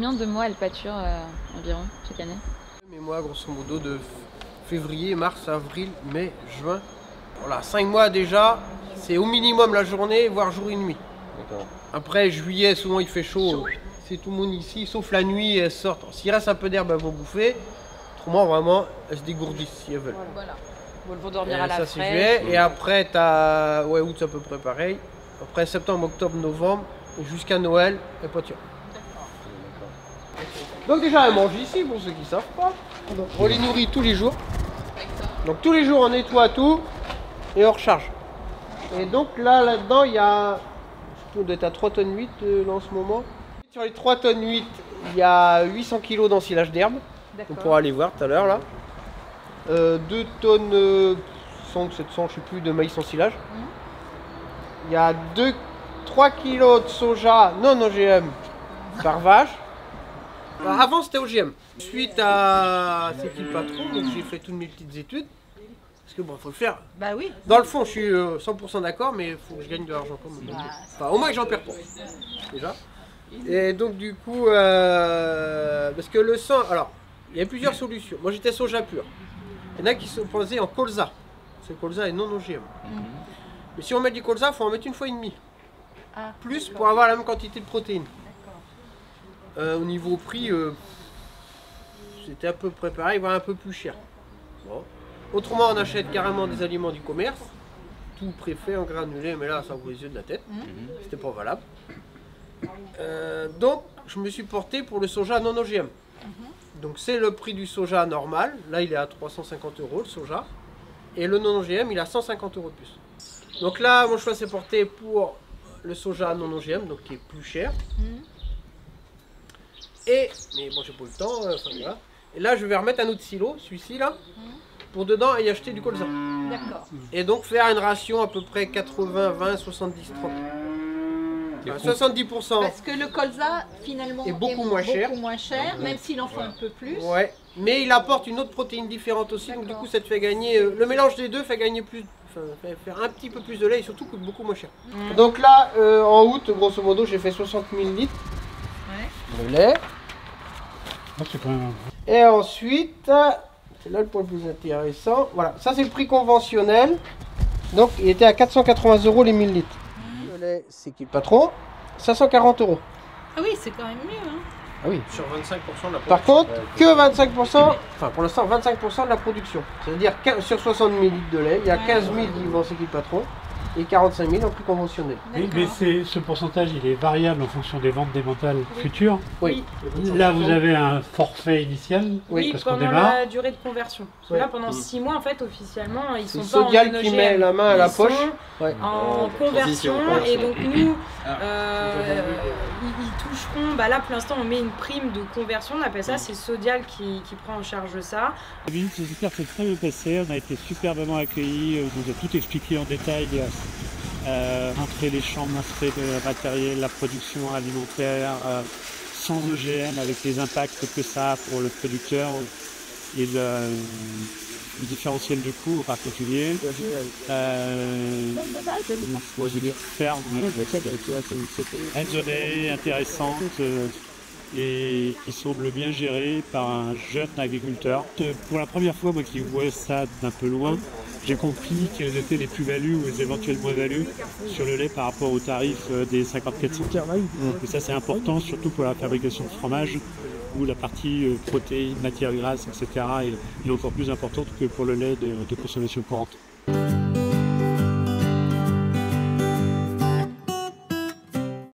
Combien de mois elle pâture environ chaque année? Mais moi, grosso modo, de février, mars, avril, mai, juin. Voilà, 5 mois déjà, c'est au minimum la journée, voire jour et nuit. Après, juillet, souvent il fait chaud. C'est tout le monde ici, sauf la nuit, elles sortent. S'il reste un peu d'herbe, elles vont bouffer. Autrement, vraiment, elles se dégourdissent si elles veulent. Voilà. Bon, elles vont dormir à la ça, c'est fraîche. juillet. Et après, t'as août, c'est à peu près pareil. Après, septembre, octobre, novembre, jusqu'à Noël, elles pâturent. Donc déjà, elles mangent ici, pour ceux qui ne savent pas. Donc, on les nourrit tous les jours. Donc tous les jours, on nettoie tout et on recharge. Et donc là-dedans, il y a... On doit être à 3 tonnes 8 là, en ce moment. Sur les 3 tonnes 8, il y a 800 kg d'ensilage d'herbe. On pourra aller voir tout à l'heure là. 2 tonnes 100, 700, je sais plus, de maïs ensilage. Il y a 3 kg de soja non OGM par vache. Avant c'était OGM. Suite à c'est qui le patron, donc j'ai fait toutes mes petites études. Parce que bon, faut le faire. Bah oui. Dans le fond, je suis 100% d'accord, mais il faut que je gagne de l'argent quand même. Enfin, au moins que j'en perds pas. Déjà. Et donc du coup, parce que le sang, alors, il y a plusieurs solutions. Moi j'étais soja pur. Il y en a qui sont posés en colza. Ce colza est non OGM. Mais si on met du colza, il faut en mettre une fois et demie. Plus pour avoir la même quantité de protéines. Au niveau prix, c'était à peu près pareil, voire un peu plus cher. Bon. Autrement, on achète carrément des aliments du commerce, tout préfet en granulé, mais là, ça vaut les yeux de la tête. C'était pas valable. Donc, je me suis porté pour le soja non OGM. Donc, c'est le prix du soja normal. Là, il est à 350 € le soja. Et le non OGM, il est à 150 € de plus. Donc là, mon choix s'est porté pour le soja non OGM, donc qui est plus cher. Et, mais bon, j'ai pas le temps, enfin voilà. Et là, je vais remettre un autre silo, celui-ci là, pour dedans y acheter du colza. D'accord. Et donc faire une ration à peu près 80, 20, 70, 30. Enfin, 70%. Parce que le colza, finalement, est beaucoup moins cher. même s'il en faut un peu plus. Ouais, mais il apporte une autre protéine différente aussi, donc du coup ça te fait gagner, le mélange des deux fait gagner plus, fait faire un petit peu plus de lait et surtout coûte beaucoup moins cher. Donc là, en août, grosso modo, j'ai fait 60 000 litres de lait. C'est quand même... Et ensuite, c'est là le point le plus intéressant, voilà, ça c'est le prix conventionnel, donc il était à 480 € les 1000 litres. Le lait, c'est qui le patron, 540 €. Ah oui, c'est quand même mieux. Hein. Ah oui. Sur 25% de la production. Par contre, que 25%, enfin pour l'instant 25% de la production. C'est-à-dire sur 60 000 litres de lait, il y a 15 000 qui vont c'est qui le patron et 45 000 en prix conventionnel. Oui, mais ce pourcentage, il est variable en fonction des ventes démentales futures. Oui. Là, vous avez un forfait initial, Oui, parce qu'on pendant démarre. la durée de conversion. Parce que là, pendant 6 mois, en fait, officiellement, ils sont C'est pas en Sodial qui OGM. met la main à la Ils sont poche. en conversion, et donc nous, ils toucheront, bah là pour l'instant on met une prime de conversion, on appelle ça, c'est Sodial qui prend en charge ça. La visite sociétaire s'est très bien passée, on a été superbement accueillis, on nous a tout expliqué en détail, montrer les champs, montrer le matériel, la production alimentaire, sans OGM, avec les impacts que ça a pour le producteur et le différentiel de coût en particulier. Ferme raisonnée, intéressante et qui semble bien gérée par un jeune agriculteur. Pour la première fois, moi qui vois ça d'un peu loin, j'ai compris quelles étaient les plus-values ou les éventuelles moins-values sur le lait par rapport au tarif des 54 centimes. Et ça c'est important, surtout pour la fabrication de fromage, où la partie protéines, matières grasses, etc. est encore plus importante que pour le lait de consommation courante.